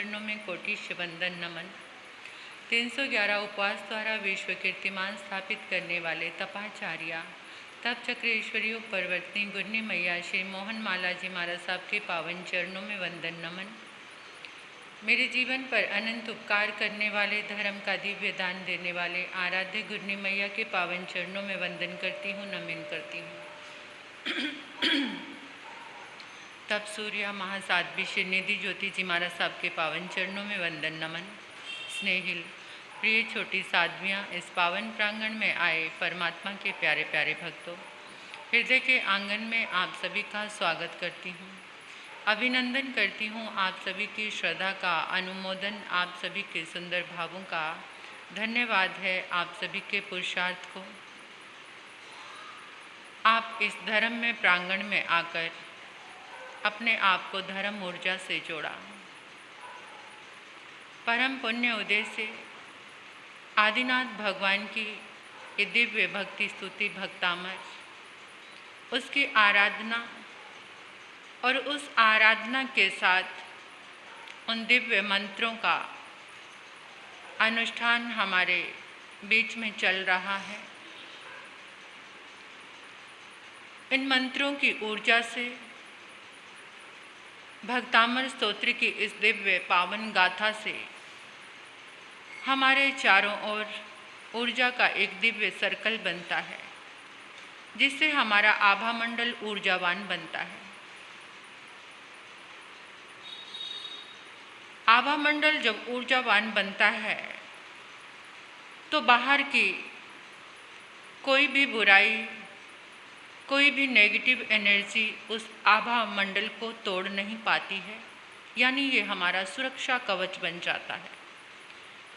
चरणों में कोटिश वंदन नमन। 311 उपवास द्वारा विश्व कीर्तिमान स्थापित करने वाले तपाचार्या तप चक्रेश्वरी परवर्तनी गुरनी मैया श्री मोहन माला जी महाराज साहब के पावन चरणों में वंदन नमन। मेरे जीवन पर अनंत उपकार करने वाले, धर्म का दिव्य दान देने वाले आराध्य गुरनी मैया के पावन चरणों में वंदन करती हूँ, नमन करती हूँ। तप सूर्या महासाध्वी श्री निधि ज्योति जी महाराज साहब के पावन चरणों में वंदन नमन। स्नेहिल प्रिय छोटी साध्वियाँ, इस पावन प्रांगण में आए परमात्मा के प्यारे प्यारे भक्तों, हृदय के आंगन में आप सभी का स्वागत करती हूँ, अभिनंदन करती हूँ। आप सभी की श्रद्धा का अनुमोदन, आप सभी के सुंदर भावों का धन्यवाद है आप सभी के पुरुषार्थ को। आप इस धर्म में प्रांगण में आकर अपने आप को धर्म ऊर्जा से जोड़ा। परम पुण्य उदय से आदिनाथ भगवान की ये दिव्य भक्ति स्तुति भक्तामर, उसकी आराधना और उस आराधना के साथ उन दिव्य मंत्रों का अनुष्ठान हमारे बीच में चल रहा है। इन मंत्रों की ऊर्जा से, भक्तामर स्तोत्र की इस दिव्य पावन गाथा से हमारे चारों ओर ऊर्जा का एक दिव्य सर्कल बनता है, जिससे हमारा आभा मंडल ऊर्जावान बनता है। आभा मंडल जब ऊर्जावान बनता है तो बाहर की कोई भी बुराई, कोई भी नेगेटिव एनर्जी उस आभा मंडल को तोड़ नहीं पाती है। यानी ये हमारा सुरक्षा कवच बन जाता है,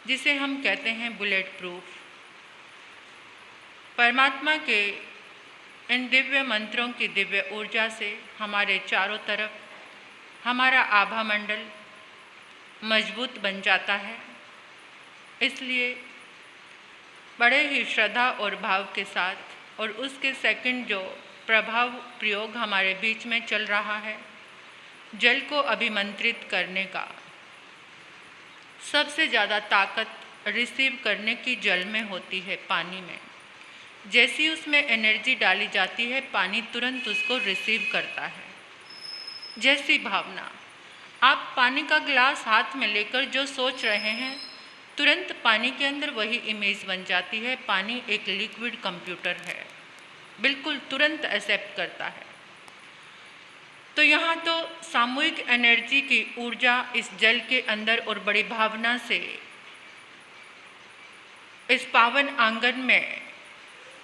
जिसे हम कहते हैं बुलेट प्रूफ। परमात्मा के इन दिव्य मंत्रों की दिव्य ऊर्जा से हमारे चारों तरफ हमारा आभा मंडल मजबूत बन जाता है। इसलिए बड़े ही श्रद्धा और भाव के साथ और उसके सेकंड जो प्रभाव प्रयोग हमारे बीच में चल रहा है, जल को अभिमंत्रित करने का, सबसे ज़्यादा ताकत रिसीव करने की जल में होती है, पानी में। जैसी उसमें एनर्जी डाली जाती है, पानी तुरंत उसको रिसीव करता है। जैसी भावना, आप पानी का गिलास हाथ में लेकर जो सोच रहे हैं, तुरंत पानी के अंदर वही इमेज बन जाती है। पानी एक लिक्विड कंप्यूटर है, बिल्कुल तुरंत एक्सेप्ट करता है। तो यहाँ तो सामूहिक एनर्जी की ऊर्जा इस जल के अंदर और बड़ी भावना से इस पावन आंगन में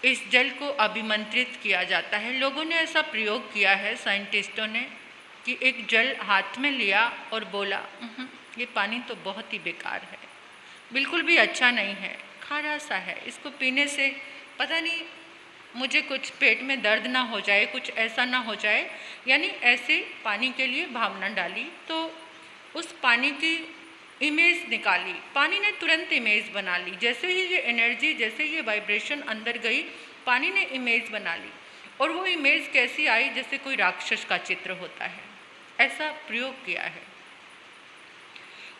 इस जल को अभिमंत्रित किया जाता है। लोगों ने ऐसा प्रयोग किया है, साइंटिस्टों ने, कि एक जल हाथ में लिया और बोला, ये पानी तो बहुत ही बेकार है, बिल्कुल भी अच्छा नहीं है, खारा सा है, इसको पीने से पता नहीं मुझे कुछ पेट में दर्द ना हो जाए, कुछ ऐसा ना हो जाए। यानी ऐसे पानी के लिए भावना डाली, तो उस पानी की इमेज निकाली, पानी ने तुरंत इमेज बना ली। जैसे ही ये एनर्जी, जैसे ये वाइब्रेशन अंदर गई, पानी ने इमेज बना ली। और वो इमेज कैसी आई? जैसे कोई राक्षस का चित्र होता है, ऐसा प्रयोग किया है।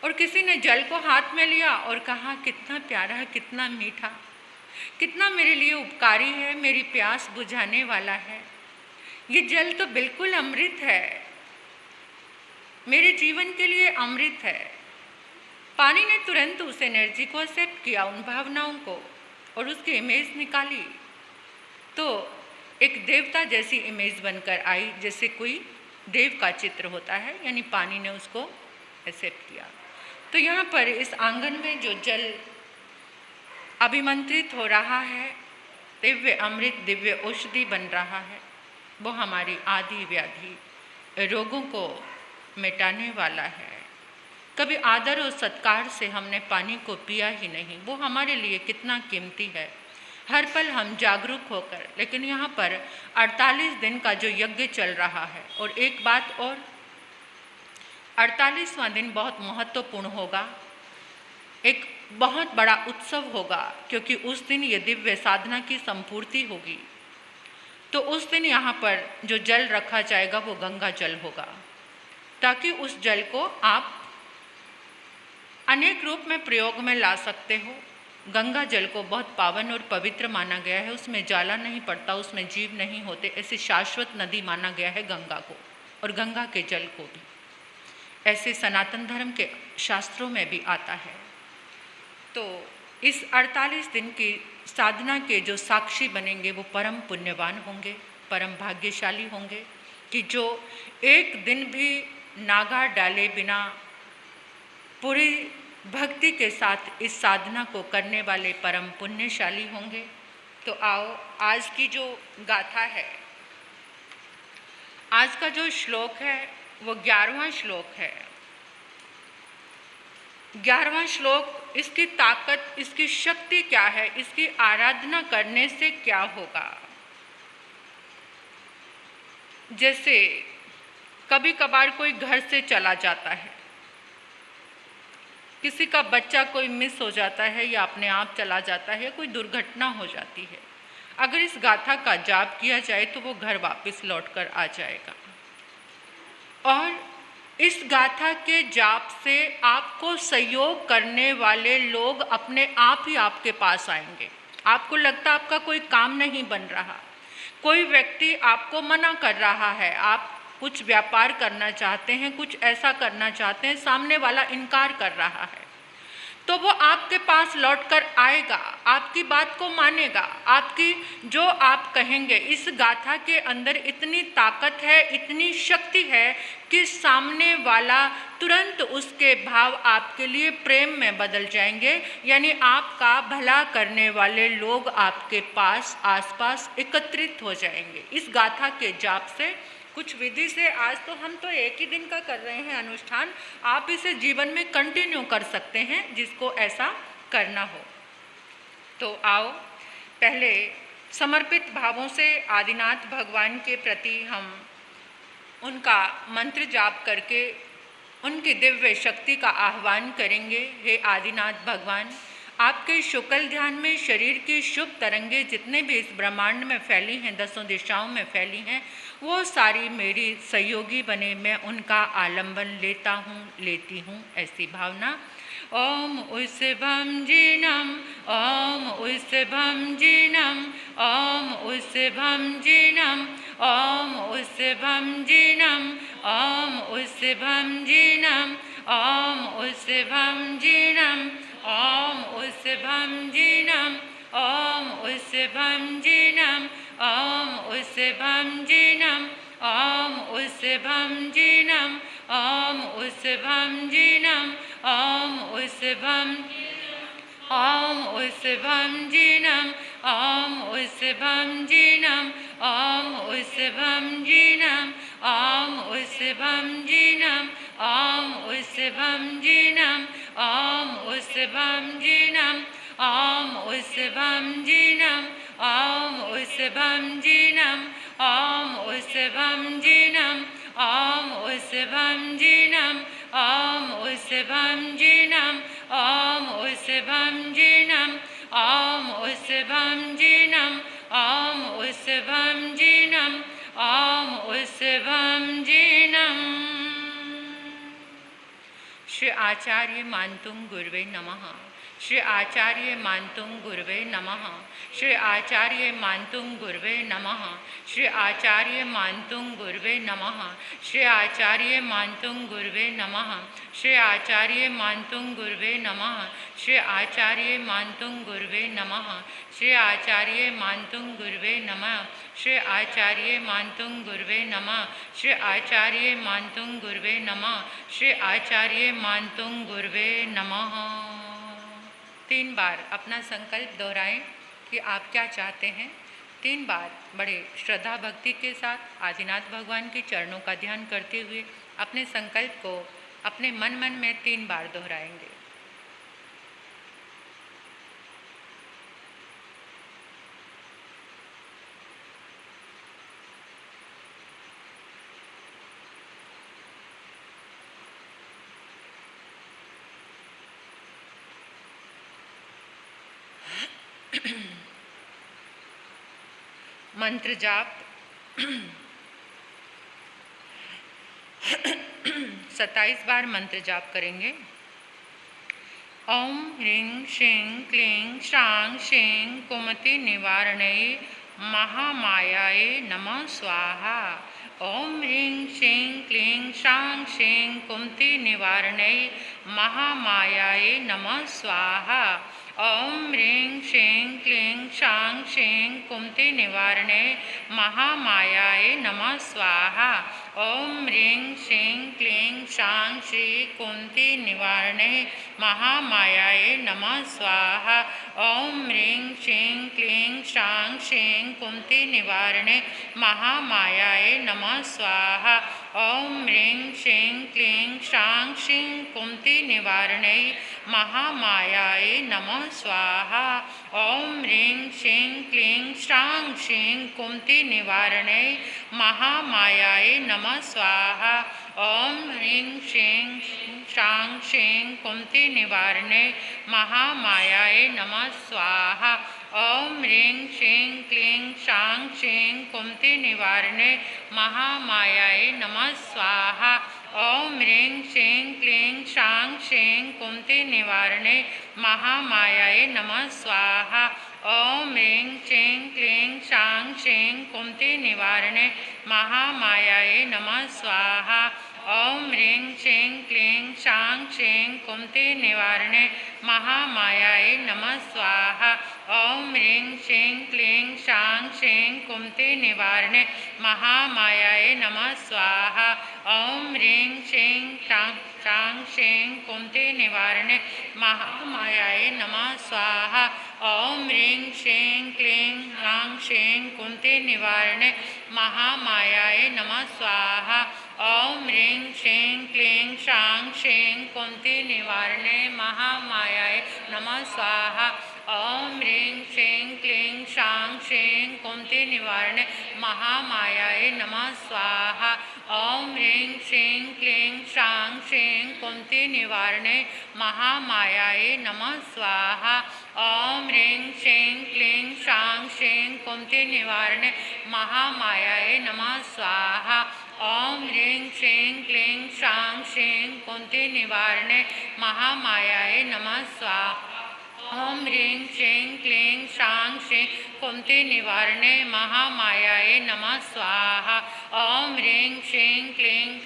और किसी ने जल को हाथ में लिया और कहा, कितना प्यारा है, कितना मीठा, कितना मेरे लिए उपकारी है, मेरी प्यास बुझाने वाला है। ये जल तो बिल्कुल अमृत है, मेरे जीवन के लिए अमृत है। पानी ने तुरंत उस एनर्जी को एक्सेप्ट किया, उन भावनाओं को, और उसकी इमेज निकाली। तो एक देवता जैसी इमेज बनकर आई, जैसे कोई देव का चित्र होता है, यानी पानी ने उसको एक्सेप्ट किया। तो यहाँ पर इस आंगन में जो जल अभिमंत्रित हो रहा है, दिव्य अमृत, दिव्य औषधि बन रहा है, वो हमारी आदि व्याधि रोगों को मिटाने वाला है। कभी आदर और सत्कार से हमने पानी को पिया ही नहीं, वो हमारे लिए कितना कीमती है। हर पल हम जागरूक होकर, लेकिन यहाँ पर 48 दिन का जो यज्ञ चल रहा है, और एक बात और, 48वां दिन बहुत महत्वपूर्ण होगा, एक बहुत बड़ा उत्सव होगा, क्योंकि उस दिन ये दिव्य साधना की संपूर्ति होगी। तो उस दिन यहाँ पर जो जल रखा जाएगा वो गंगा जल होगा, ताकि उस जल को आप अनेक रूप में प्रयोग में ला सकते हो। गंगा जल को बहुत पावन और पवित्र माना गया है, उसमें जाला नहीं पड़ता, उसमें जीव नहीं होते, ऐसी शाश्वत नदी माना गया है गंगा को, और गंगा के जल को भी ऐसे सनातन धर्म के शास्त्रों में भी आता है। तो इस 48 दिन की साधना के जो साक्षी बनेंगे वो परम पुण्यवान होंगे, परम भाग्यशाली होंगे, कि जो एक दिन भी नागा डाले बिना पूरी भक्ति के साथ इस साधना को करने वाले परम पुण्यशाली होंगे। तो आओ, आज की जो गाथा है, आज का जो श्लोक है वो 11वां श्लोक है। 11वां श्लोक, इसकी ताकत, इसकी शक्ति क्या है, इसकी आराधना करने से क्या होगा। जैसे कभी कभार कोई घर से चला जाता है, किसी का बच्चा कोई मिस हो जाता है या अपने आप चला जाता है, कोई दुर्घटना हो जाती है, अगर इस गाथा का जाप किया जाए तो वो घर वापस लौट कर आ जाएगा। और इस गाथा के जाप से आपको सहयोग करने वाले लोग अपने आप ही आपके पास आएंगे। आपको लगता आपका कोई काम नहीं बन रहा, कोई व्यक्ति आपको मना कर रहा है, आप कुछ व्यापार करना चाहते हैं, कुछ ऐसा करना चाहते हैं, सामने वाला इनकार कर रहा है, तो वो आपके पास लौटकर आएगा, आपकी बात को मानेगा, आपकी जो आप कहेंगे। इस गाथा के अंदर इतनी ताकत है, इतनी शक्ति है कि सामने वाला तुरंत उसके भाव आपके लिए प्रेम में बदल जाएंगे, यानी आपका भला करने वाले लोग आपके पास आसपास एकत्रित हो जाएंगे इस गाथा के जाप से। कुछ विधि से, आज तो हम तो एक ही दिन का कर रहे हैं अनुष्ठान, आप इसे जीवन में कंटिन्यू कर सकते हैं जिसको ऐसा करना हो। तो आओ, पहले समर्पित भावों से आदिनाथ भगवान के प्रति हम उनका मंत्र जाप करके उनकी दिव्य शक्ति का आह्वान करेंगे। हे आदिनाथ भगवान, आपके शुक्ल ध्यान में शरीर की शुभ तरंगे जितने भी इस ब्रह्मांड में फैली हैं, 10 दिशाओं में फैली हैं, वो सारी मेरी सहयोगी बने, मैं उनका आलंबन लेता हूँ, लेती हूँ, ऐसी भावना। ओम उस्भम जीनम, ओम उस्भम जीनम, ओम उस्भम जीनम, ओम उस्भम जीनम, ओम उस्भम जीनम, ओम उस्भम जीनम, ओम उस्भम जीनम, ओम उस्भम जीनम, ओम उस्भम जीनम, ओम उस्भम जीनम, ओम उस्भम जीनम, ओम उस्भम, ओम उस्भम जीनम, ओम उस्भम जीनम, ओम उस्भम जीनम, ओम उस्भम जीनम, ओम उस्भम जीनम, ओम उस्भम जीनम, ओम उस्भम जीनम, ओम उस्भम जीनम, ओम उस्भम जीनम, ओम उस्भम जीनम, ओम उस्भम जीनम, ओम उस्भम जीनम, ओम उस्भम जीनम, ओम उस्भम जीनम, ओम उस्भम जीनम। श्री आचार्य मानतुंग गुरुवे नमः। श्री आचार्य मानतुंग गुरुवे नमः। श्री आचार्य मानतुंग गुरुवे नमः। श्री आचार्य मानतुंग गुरुवे नमः। श्री आचार्य मानतुंग गुरुवे नमः। श्री आचार्य मानतुंग गुरुवे नमः। श्री आचार्य मानतुंग गुरुवे नमः। श्री आचार्य मानतुंग गुरुवे नमः। श्री आचार्य मानतुंग गुरुवे नमः। श्री आचार्य मानतुंग गुरुवे नमः। श्री आचार्य मानतुंग गुरुवे नमः। 3 बार अपना संकल्प दोहराएं कि आप क्या चाहते हैं। 3 बार बड़े श्रद्धा भक्ति के साथ आदिनाथ भगवान के चरणों का ध्यान करते हुए अपने संकल्प को अपने मन में 3 बार दोहराएंगे। मंत्र जाप 27 बार मंत्र जाप करेंगे। ॐ ह्रीं श्रीं क्लीं श्रां श्रीं कुमति निवारणै महामायाय नमः स्वाहा। ॐ ह्रीं श्रीं क्लीं श्रां श्रीं कुमति निवारणै महामायाय नमः स्वाहा। ॐ ह्रीं श्रीं क्लीं श्रां श्रीं कुमति निवारणे महामायाय नमः स्वाहा। ॐ ह्रीं श्रीं क्लीं श्रां श्रीं कुमति निवारणे महामायाय नमः स्वाहा। ॐ ह्रीं श्रीं क्लीं श्रां श्रीं कुमति निवारणे महामायाय नमः स्वाहा। ॐ ह्रीं श्रीं क्लीं श्रां श्रीं कुमति निवारणे महामायाय नमः स्वाहा। ॐ ह्रीं श्रीं क्लीं श्रां श्रीं कुमति निवारणे महामायाय नमः स्वाहा। ॐ ह्रीं श्रीं श्रां श्रीं कुमति निवारणे महामायाय नमः स्वाहा। ॐ ह्रीं श्रीं क्लीं श्रां श्रीं कुमति निवारणे महामायाय नमः स्वाहा। ॐ ह्रीं श्रीं क्लीं श्रां श्रीं कुमति निवारणे महामायाय नमः स्वाहा। ॐ ह्रीं श्रीं क्लीं श्रां श्रीं कुमति निवारणे महामायाय नमः स्वाहा। ॐ ह्रीं श्रीं क्लीं श्रां श्रीं कुमति निवारणे महामायाय नमः स्वाहा। ॐ ह्रीं श्रीं क्लीं श्रां श्रीं कुमति निवारणे महामायाय नमः स्वाहा। ॐ ह्रीं श्रीं श्रां श्रीं कुमति निवारणे महामायाय नमः स्वाहा। ॐ ह्रीं श्रीं क्लीं श्रां श्रीं कुमति निवारणे महामायाय नमः स्वाहा। ॐ ह्रीं श्रीं क्लीं श्रां श्रीं कुमति निवारणे महामायाय नमः स्वाहा। ॐ ह्रीं श्रीं क्लीं श्रां श्रीं कुमति निवारणे महामायाय नमः स्वाहा। ॐ ह्रीं श्रीं क्लीं श्रां श्रीं कुमति निवारणे महामायाय नमः स्वाहा। ॐ ह्रीं श्रीं क्लीं श्रां श्रीं कुमति निवारणे महामायाय नमः स्वाहा। ॐ ह्रीं श्रीं क्लीं श्रां श्रीं कुमति निवारणे महामायाय नमः स्वाहा। ॐ ह्रीं श्रीं क्लीं श्रां श्रीं कुमति निवारणे महामायाय नमः स्वाहा। ॐ ह्रीं श्रीं क्लीं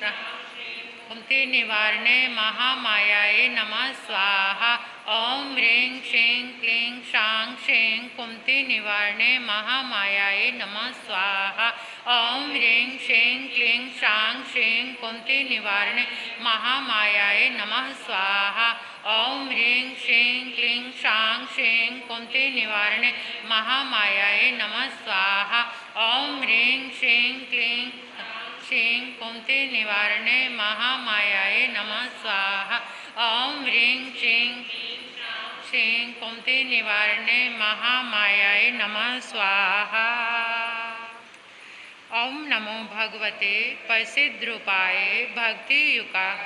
कुमति निवारणे महामायाय नमः स्वाहा। ॐ ह्रीं श्रीं क्लीं श्रां श्रीं कुमति निवारणे महामायाय नमः स्वाहा। ॐ ह्रीं श्रीं क्लीं श्रां श्रीं कुमति निवारणे महामायाय नमः स्वाहा। ॐ ह्रीं श्रीं क्लीं श्रां श्रीं कुमति निवारणे महामायाय नमः स्वाहा। ॐ ह्रीं श्रीं क्लीं श्रीं कुमति निवारणे महामायाय नमः स्वाहा। ॐ ह्रीं श्रीं श्रीं कुमति निवारणे महामायाय नमः स्वाहा। ॐ नमो भगवते प्रसिद्धरूपाय भक्तियुक्ताय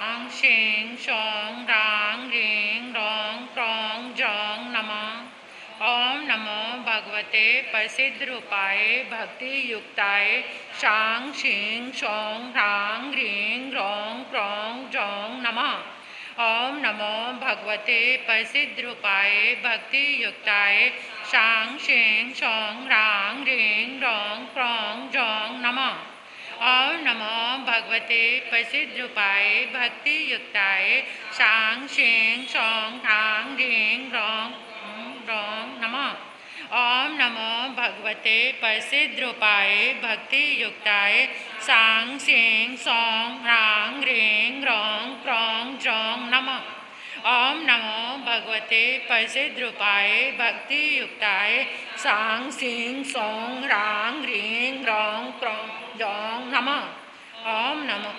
ॐ श्रीं शौं ह्रां ह्रीं ह्रौं क्रौं जौं नमः। ॐ नमो भगवते प्रसिद्धरूपाय भक्तियुक्ताय शां शीं शौं ह्रां ह्रीं ह्रौं क्रौं जौं नमः। ॐ नमो भगवते प्रसिद्धरूपाय भक्तियुक्ताय शां शीं शौं ह्रां ह्रीं ह्रौं क्रौं जौं नमः। ॐ नमो भगवते प्रसिद्धरूपाय भक्तियुक्ताय शां शीं शौं ह्रां ह्रीं ह्रौं नमः। ॐ नमो भगवते प्रसिद्धरूपाय भक्तियुक्ताय शां शीं शौं ह्रां ह्रीं ह्रौं क्रौं जौं नमः। ॐ नमो भगवते प्रसिद्धरूपाय भक्तियुक्ताय शां शीं शौं ह्रां ह्रीं ह्रौं क्रौं जौं नमः। ॐ नमो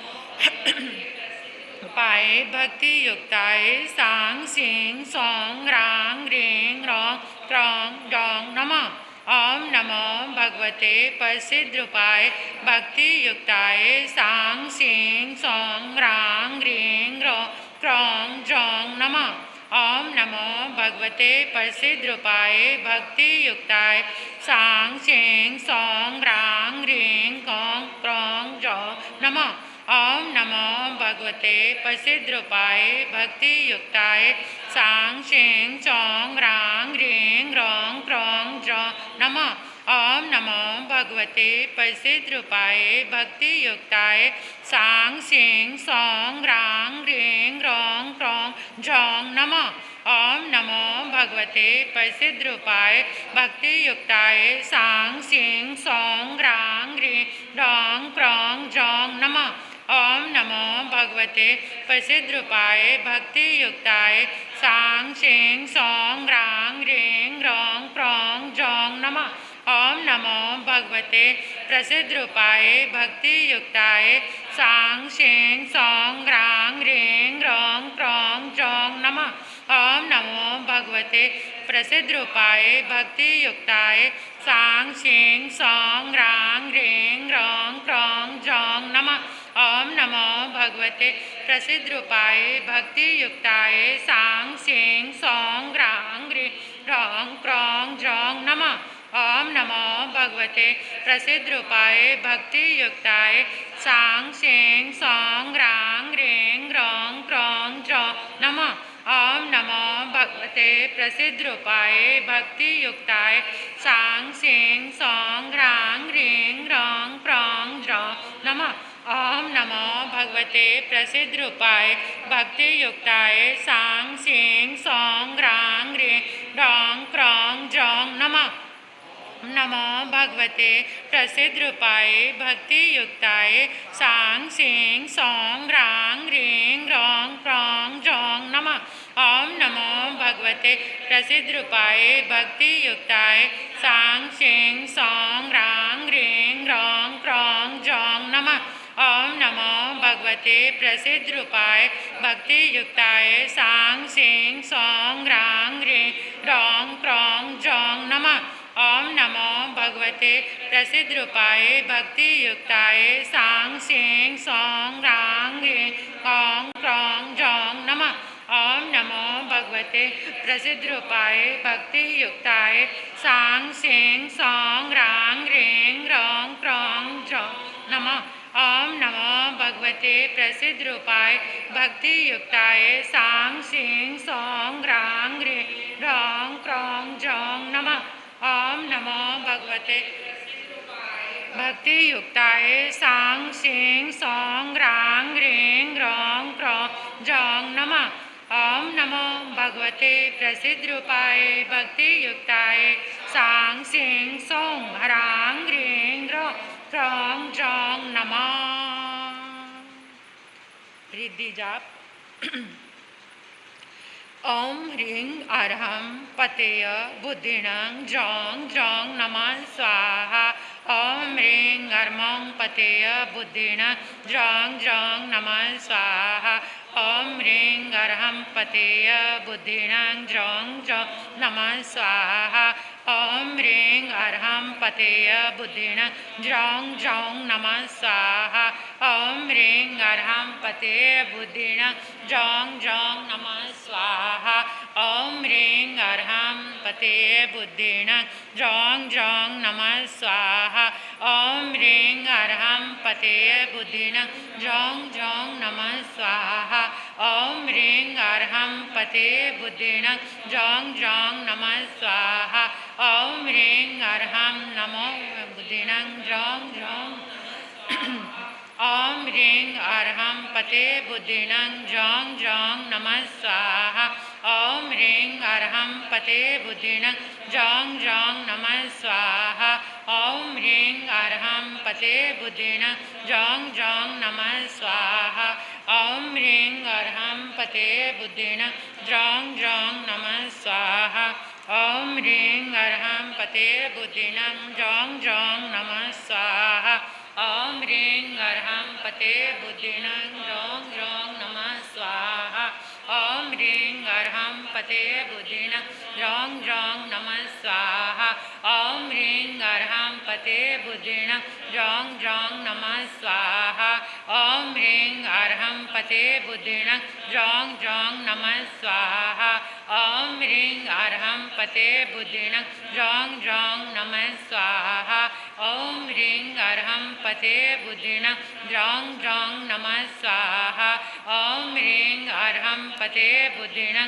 पाए भक्तियुक्ताय शां शीं शौं ह्रां ह्रीं ह्रौं क्रौं जौं नमः। ॐ नमो भगवते प्रसिद्धरूपाय भक्तियुक्ताय शां शीं शौं ह्रां ह्रीं ह्रौं क्रौं जौं नमः। ॐ नमो भगवते प्रसिद्धरूपाय भक्तियुक्ताय शां शीं शौं ह्रां ह्रीं क्रौं जौं नमः। ॐ नमो भगवते प्रसिद्धरूपाय भक्तियुक्ताय सांग शेंग चौंग रांग रेंग रौंग क्रौंग जौं नमः। ओम नमो भगवते प्रसिद्धरूपाय भक्ति युक्ताय सांग शेंग सौंग रांग रेंग रौंग क्रौंग जौं नमः। ओम नमो भगवते प्रसिद्धरूपाय भक्ति युक्ताय सांग शेंग सौंग रांग रेंग रौंग क्रौंग जौं नमः। ओम नमो भगवते प्रसिद्धरूपाय भक्ति युक्ताय सांग शेंग सौंग रांग रेंग रौंग क्रौंग जौं नमः। ओम नमो भगवते प्रसिद्धरूपाय भक्ति युक्ताय सांग शेंग सौंग रांग रेंग रौंग क्रौंग जौं नमः। ओम नमो भगवते प्रसिद्धरूपाय भक्ति युक्ताय सांग शेंग सौंग रांग रेंग रौंग क्रौंग जौं नमः। ओम नमो भगवते प्रसिद्धरूपाय भक्ति युक्ताय सांग शेंग सौंग रांग रेंग रौंग क्रौंग जौं नमः। ओम नमो भगवते प्रसिद्धरूपाय भक्ति युक्ताय सांग शेंग सौंग रांग रेंग रौंग क्रौंग जौं नमः। ओम नमो भगवते प्रसिद्धरूपाय भक्ति युक्ताय सांग शेंग सौंग रांग रेंग रौंग क्रौंग जौं नमः। ओम नमो भगवते प्रसिद्धरूपाय भक्ति युक्ताय सांग शेंग सौंग रांग रेंग रौंग क्रौंग जौं नमः। नमो भगवते प्रसिद्धरूपाय भक्ति युक्ताय सांग शेंग सौंग रांग रेंग रौंग क्रौंग जौं नमः। ओम नमो भगवते प्रसिद्धरूपाय भक्ति युक्ताय सांग शेंग सौंग रांग रेंग रौंग क्रौंग जौं नमः। ओम नमो भगवते प्रसिद्धरूपाय भक्ति युक्ताय सांग शेंग सौंग रांग रेंग रौंग क्रौंग जौं नमः। ओम नमो भगवते प्रसिद्धरूपाय भक्ति युक्ताय सांग शेंग सौंग रांग रेंग रौंग क्रौंग जौं नमः। ओम नमो भगवते प्रसिद्धरूपाय भक्ति युक्ताय सांग शेंग सौंग रांग रेंग रौंग क्रौंग जौं नमः। ओम नमो भगवते प्रसिद्धरूपाय भक्ति युक्ताय सांग शेंग सौंग रांग रेंग रौंग क्रौंग जौं नमः। ओम नमो भगवते भक्ति युक्ताय सांग शेंग सौंग रांग रेंग रौंग क्रौंग जौं नमः। ओम नमो भगवते प्रसिद्धरूपाय भक्ति युक्ताय सांग शेंग सौंग रांग रेंग रौंग क्रौंग जौं नमः। रिद्धि जाप। ओम ह्रीं अर्हं पतेय बुद्धिणं जौं जौं नमः स्वाहा। ओम ह्रीं अर्मं पतेय बुद्धिणं जौं जौं नमः स्वाहा। ओम ह्रीं अर्हं पतेय बुद्धिणं जौं जौं नमः स्वाहा। ओम ह्रीं अर्हं पतेय बुद्धिणं जौं जौं नमः स्वाहा। ओम ह्रीं अर्हं पतेय बुद्धिणं जौं जौं नमः स्वाहा। ओम ह्रीं अर्हं पतेय बुद्धिणं जौं जौं नमः स्वाहा। ओम ह्रीं अर्हं पतेय बुद्धिणं जौं जौं नमः स्वाहा। ओम ह्रीं अर्हं पतेय बुद्धिणं जौं जौं नमः स्वाहा। ओम ह्रीं अर्हं नमो बुद्धिणं जौं जौं ओम ह्रीं अर्हं पतेय बुद्धिणं जौं जौं नमः स्वाहा। ओम ह्रीं अर्हं पतेय बुद्धिणं जौं जौं नमः स्वाहा। ओम ह्रीं अर्हं पतेय बुद्धिणं जौं जौं नमः स्वाहा। ओम ह्रीं अर्हं पतेय बुद्धिणं जौं जौं नमः स्वाहा। ओम ह्रीं अर्हं पतेय बुद्धिणं जौं जौं नमः स्वाहा। ओम ह्रीं अर्हं पतेय बुद्धिणं जौं जौं नमः स्वाहा। ओम ह्रीं अर्हं पतेय बुद्धिणं जौं जौं नमः स्वाहा। ओम ह्रीं अर्हं पतेय बुद्धिणं जौं जौं नमः स्वाहा। ओम ह्रीं अर्हं पतेय बुद्धिणं जौं जौं नमः स्वाहा। ओम ह्रीं अर्हं पतेय बुद्धिणं जौं जौं नमः स्वाहा। ओम ह्रीं अर्हं पतेय बुद्धिणं जौं जौं नमः स्वाहा। ओम ह्रीं अर्हं पतेय बुद्धिणं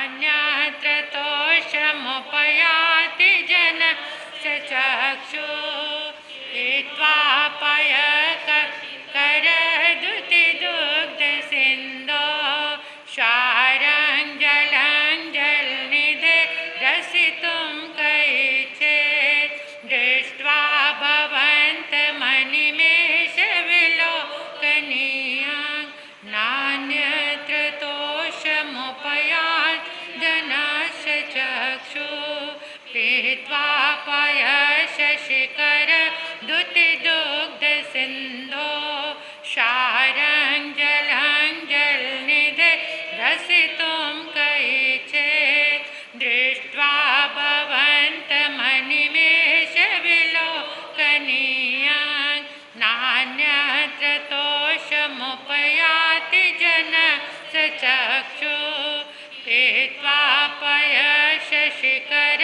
शशिकर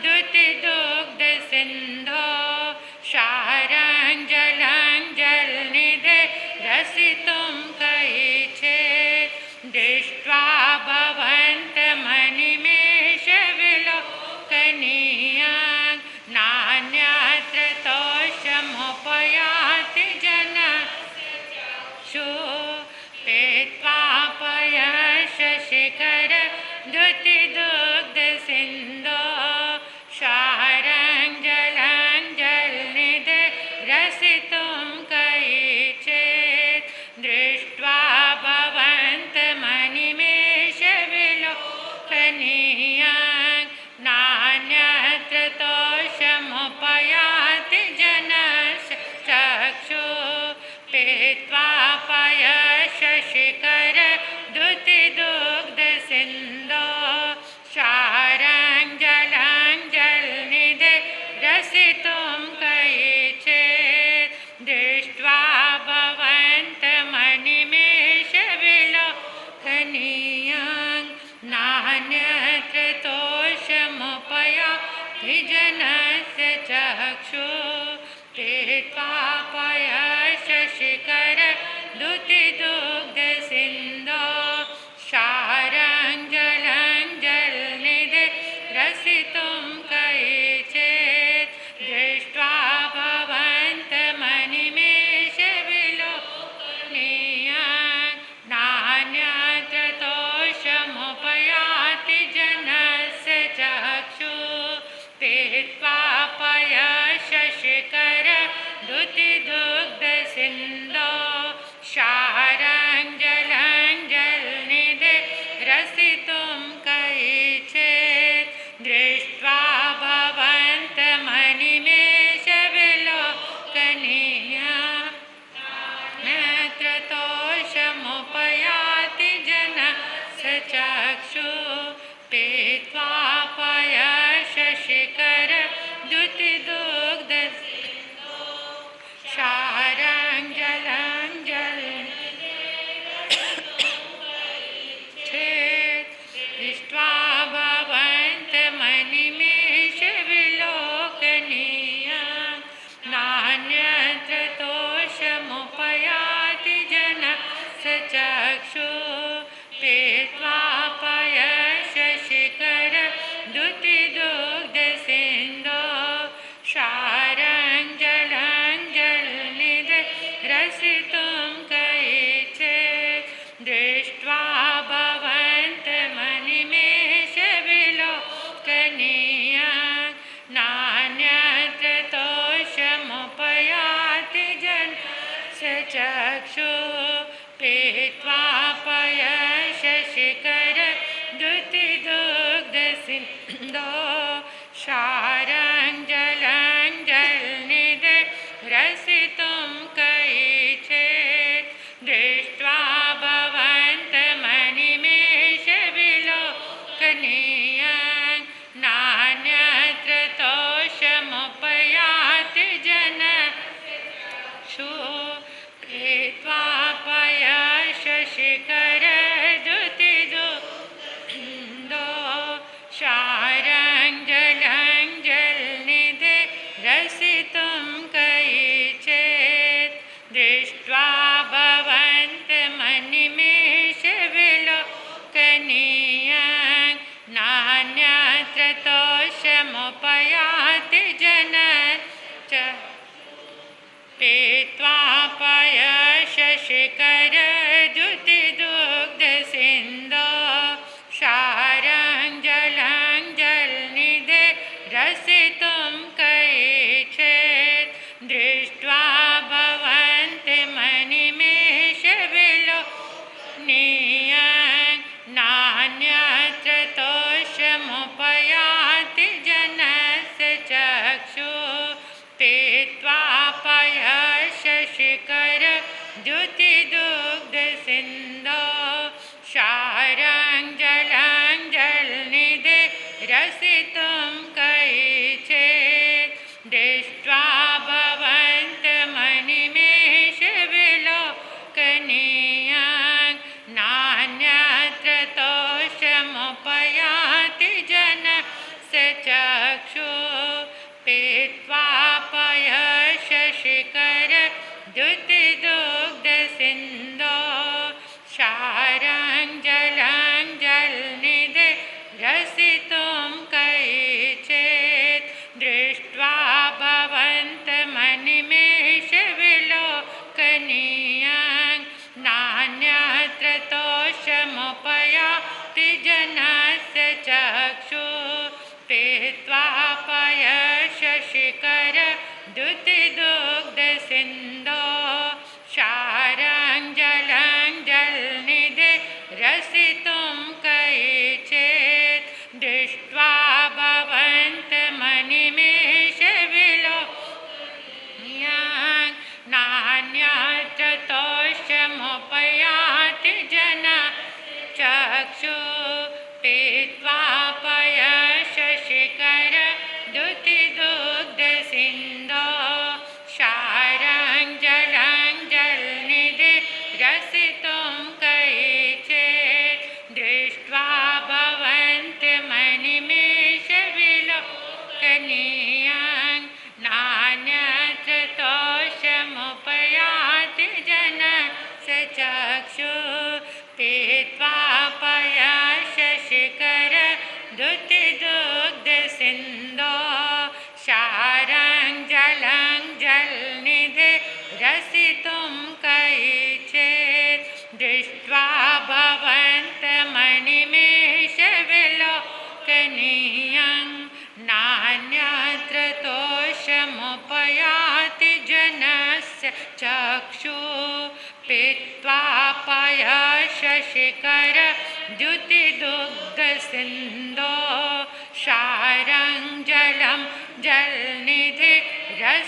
द्युतिदुग्धसिन्धो शारञ्जलञ्जलनिधे रसितुं कैचेत् दृष्ट्वा भवन्तमनिमेषविलोकनीयान् नान्यत्र तोषमुपयाति जनशो पीत्वा शशिकर द्युतिदुग्धसिन्धो शारञ्जलञ्जलनिधे रसितुं कैचेत् दृष्ट्वा भवन्तमनिमेषविलोकनीयान् नान्यत्र तोषमुपयाति जनस्य चक्षु पीत्वा शशिकर द्युतिदुग्धसिन्धो शारञ्जलञ्जलनिधे रसितुं कैचेत् दृष्ट्वा भवन्तमनिमेषविलोकनीयान् नान्यत्र तोषमुपयाति जनस्य चक्षु पीत्वा शशिकर द्युतिदुग्धसिन्धो शारञ्जलञ्जलनिधे रसितुं कैचेत् दृष्ट्वा भवन्तमनिमेषविलोकनीयान् नान्यत्र तोषमुपयाति जनस्य चक्षु पीत्वा शशिकर द्युतिदुग्धसिन्धो शारञ्जलञ्जलनिधे रसितुं कैचेत् दृष्ट्वा भवन्तमनिमेषविलोकनीयान् नान्यत्र तोषमुपयाति जनस्य चक्षु पीत्वा शशिकर द्युतिदुग्धसिन्धो शारञ्जलञ्जलनिधे दृष्ट्वा भवन्तमनिमेषविलोकनीयान् नान्यत्र तोषमुपयाति जनस्य चक्षु पीत्वा शशिकर द्युतिदुग्धसिन्धो शारञ्जलञ्जलनिधे रसितुं कैचेत् दृष्ट्वा भवन्तमनिमेषविलोकनीयान् नान्यत्र तोषमुपयाति जनस्य चक्षु पीत्वा शशिकर द्युतिदुग्धसिन्धो शारञ्जलञ्जलनिधे रसितुं कैचेत् दृष्ट्वा भवन्तमनिमेषविलोकनीयान् नान्यत्र तोषमुपयाति जनशो पीत्वा शशिकर द्युतिदुग्धसिन्धो शारञ्जलञ्जलनिधे रसितुं कैचेत् दृष्ट्वा भवन्तमनिमेषविलोकनीयान् नान्यत्र तोषमुपयाति जनश्च पीत्वा शशिकर द्युतिदुग्धसिन्धो शारञ्जलञ्जलनिधे रसितुं कैचेत् दृष्ट्वा भवन्तमनिमेषविलोकनीयान् नान्यत्र तोषमुपयाति जनस्य चक्षु पीत्वा शशिकर द्युतिदुग्धसिन्धो शारञ्जलञ्जलनिधे रसितुं कैचेत् दृष्ट्वा भवन्तमनिमेषविलोकनीयान् नान्यत्र तोषमुपयाति सिंधो क्षारं जलं जलनिधे रसितुं कैचित् दृष्ट्वा भवन्तमनिमेषविलोकनीयं नान्यत्र तोषमुपयाति जनस्य चक्षुः पीत्वा पयशशिखर द्युतिदुग्धसिन्धो क्षारं जलं जलनिधे रसितुं कैचित् दृष्ट्वा भवन्तमनिमेषविलोकनीयं नान्यत्र तोषमुपयाति जनस्य चक्षुः पीत्वा पयशशिखर द्युतिदुग्धसिन्धो क्षारं जलं जलनिधे रसितुं कैचित् दृष्ट्वा भवन्तमनिमेषविलोकनीयं नान्यत्र तोषमुपयाति जनस्य चक्षुः पीत्वा पयशशिखर द्युतिदुग्धसिन्धो क्षारं जलं जलनिधे रसितुं कैचित् दृष्ट्वा भवन्तमनिमेषविलोकनीयं नान्यत्र तोषमुपयाति जनस्य चक्षुः पीत्वा पयशशिखर द्युतिदुग्धसिन्धो क्षारं जलं जलनिधे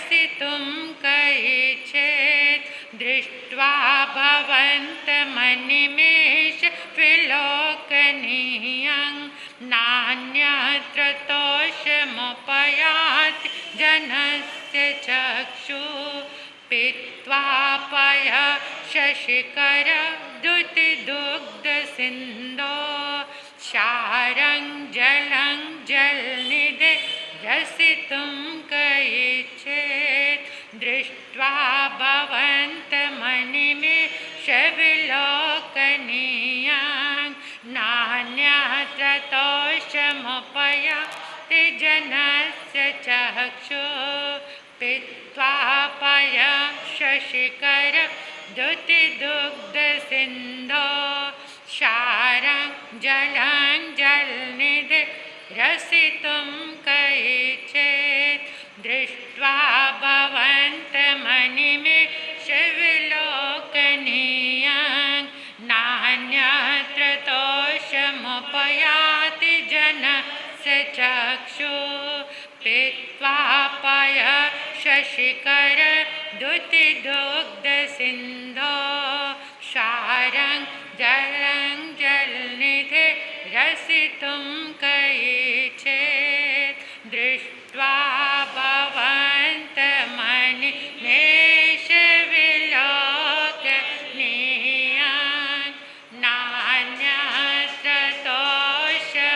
रसितुं कैचित् दृष्ट्वा भवन्तमनिमेषविलोकनीयं नान्यत्र तोषमुपयाति जनस्य चक्षुः पीत्वा पयशशिखर द्युतिदुग्धसिन्धो क्षारं जलं जलनिधे रसितुं कैचित् दृष्ट्वा भवन्तमनिमेषविलोकनीयं नान्यत्र तोषमुपयाति जनस्य चक्षुः पीत्वा पयशशिखर द्युतिदुग्धसिन्धो क्षारं जलं जलनिधे रसितुं कैचित् दृष्ट्वा भवन्तमनिमेषविलोकनीयं नान्यत्र तोषमुपयाति जनस्य चक्षुः पीत्वा पयशशिखर द्युतिदुग्धसिन्धो क्षारं जलं जलनिधे रसितुं कैचित् दृष्ट्वा भवन्तमनिमेषविलोकनीयं नान्यत्र तोषमुपयाति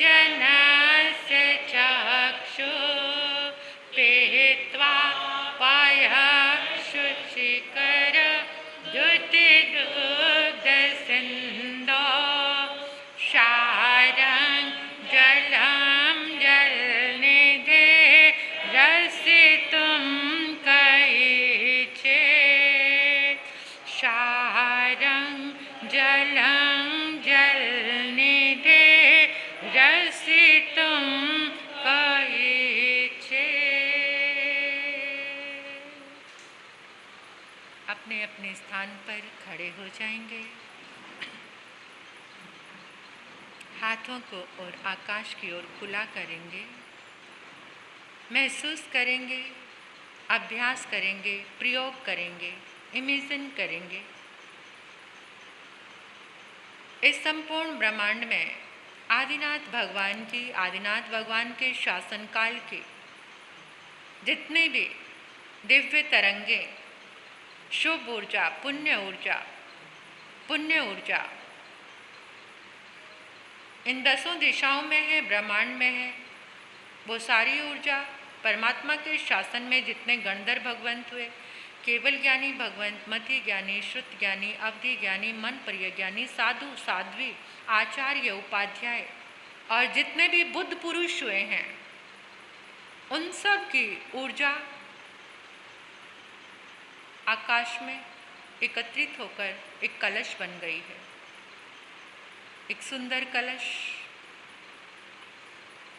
जनस्य चक्षुः पीत्वा पयशशिखर द्युतिदुग्धसिन्धो क्षारं जलं जलनिधे रसितुं कैचित् क्षारं जलं जलनिधे रसितुं अपने अपने स्थान पर खड़े हो जाएंगे। हाथों को और आकाश की ओर खुला करेंगे। महसूस करेंगे, अभ्यास करेंगे, प्रयोग करेंगे, इमेजिन करेंगे। इस संपूर्ण ब्रह्मांड में आदिनाथ भगवान के शासनकाल के जितने भी दिव्य तरंगे, शुभ ऊर्जा, पुण्य ऊर्जा इन 10 दिशाओं में है, ब्रह्मांड में है। वो सारी ऊर्जा परमात्मा के शासन में जितने गणधर भगवंत हुए, केवल ज्ञानी, भगवंत मति ज्ञानी, श्रुत ज्ञानी, अवधि ज्ञानी, मन प्रिय ज्ञानी, साधु, साध्वी, आचार्य, उपाध्याय और जितने भी बुद्ध पुरुष हुए हैं उन सब की ऊर्जा आकाश में एकत्रित होकर एक कलश बन गई है। एक सुंदर कलश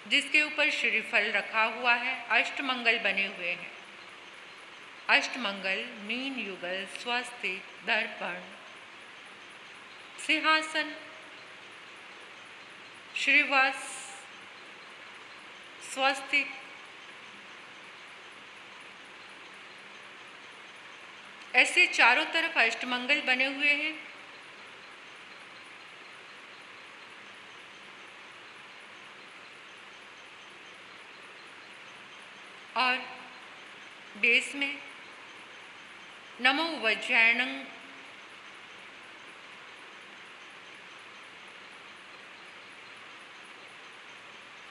जिसके ऊपर श्रीफल रखा हुआ है, अष्टमंगल बने हुए हैं। अष्टमंगल मीन युगल, स्वस्तिक, दर्पण, सिंहासन, श्रीवास, स्वस्तिक, ऐसे चारों तरफ अष्टमंगल बने हुए हैं। और बेस में नमो वज्रायणं,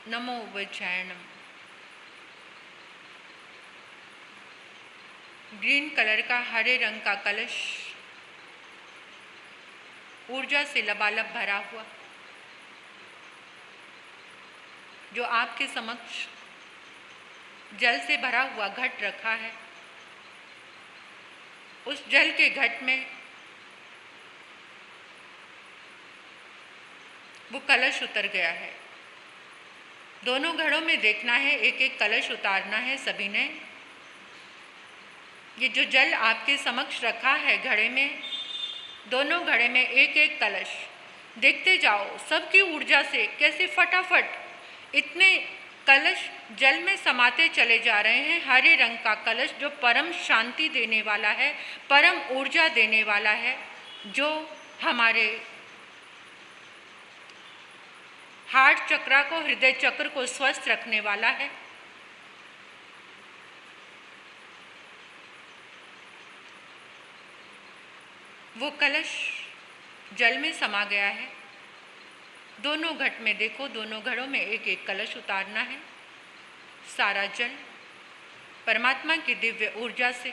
नमो वज्रायणं। ग्रीन कलर का, हरे रंग का कलश ऊर्जा से लबालब भरा हुआ, जो आपके समक्ष जल से भरा हुआ घट रखा है। उस जल के घट में वो कलश उतर गया है। दोनों घड़ों में देखना है, एक एक कलश उतारना है सभी ने। ये जो जल आपके समक्ष रखा है घड़े में, दोनों घड़े में एक एक कलश देखते जाओ सबकी ऊर्जा से कैसे फटाफट इतने कलश जल में समाते चले जा रहे हैं। हरे रंग का कलश जो परम शांति देने वाला है, परम ऊर्जा देने वाला है, जो हमारे हार्ट चक्र को, हृदय चक्र को स्वस्थ रखने वाला है। वो कलश जल में समा गया है। दोनों घट में देखो, दोनों घड़ों में एक एक कलश उतारना है। सारा जल परमात्मा की दिव्य ऊर्जा से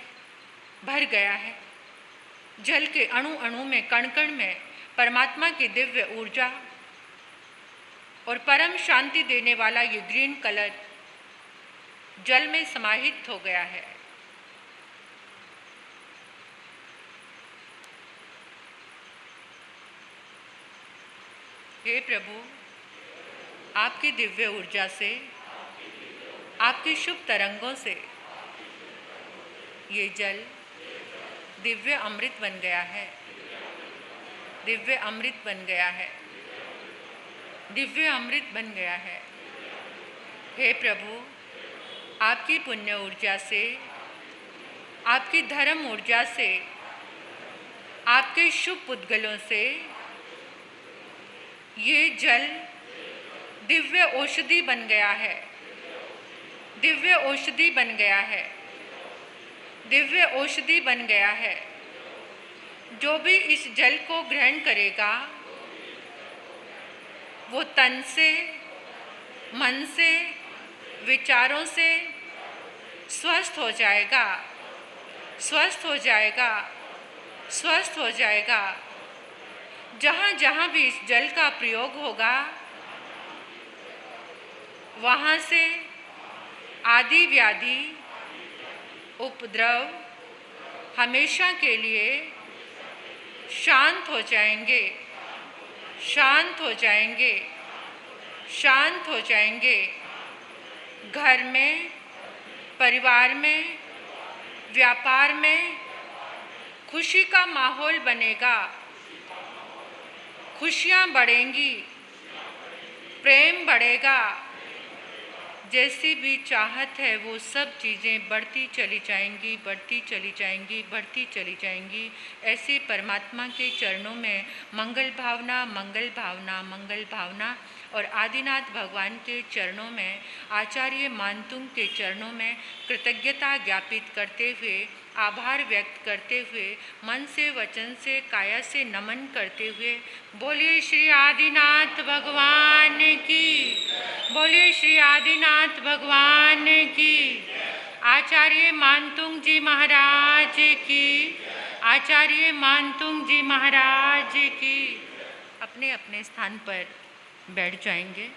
भर गया है। जल के अणु अणु में, कण कण में परमात्मा की दिव्य ऊर्जा और परम शांति देने वाला ये ग्रीन कलर जल में समाहित हो गया है। हे प्रभु, आपकी दिव्य ऊर्जा से, आपकी शुभ तरंगों से ये जल दिव्य अमृत बन गया है, दिव्य अमृत बन गया है, दिव्य अमृत बन गया है। हे प्रभु, आपकी पुण्य ऊर्जा से, आपकी धर्म ऊर्जा से, आपके शुभ पुद्गलों से ये जल दिव्य औषधि बन गया है, दिव्य औषधि बन गया है, दिव्य औषधि बन गया है। जो भी इस जल को ग्रहण करेगा वो तन से, मन से, विचारों से स्वस्थ हो जाएगा, स्वस्थ हो जाएगा, स्वस्थ हो जाएगा। जहाँ जहाँ भी इस जल का प्रयोग होगा वहाँ से आदि व्याधि, उपद्रव हमेशा के लिए शांत हो जाएंगे, शांत हो जाएंगे, शांत हो जाएंगे। घर में, परिवार में, व्यापार में खुशी का माहौल बनेगा, खुशियाँ बढ़ेंगी, प्रेम बढ़ेगा। जैसी भी चाहत है वो सब चीज़ें बढ़ती चली जाएंगी, बढ़ती चली जाएंगी, बढ़ती चली जाएंगी। ऐसे परमात्मा के चरणों में मंगल भावना, मंगल भावना, मंगल भावना। और आदिनाथ भगवान के चरणों में, आचार्य मानतुंग के चरणों में कृतज्ञता ज्ञापित करते हुए, आभार व्यक्त करते हुए, मन से, वचन से, काया से नमन करते हुए बोलिए श्री आदिनाथ भगवान की, बोलिए श्री आदिनाथ भगवान की। आचार्य मानतुंग जी महाराज की, आचार्य मानतुंग जी महाराज की। अपने अपने स्थान पर बैठ जाएंगे।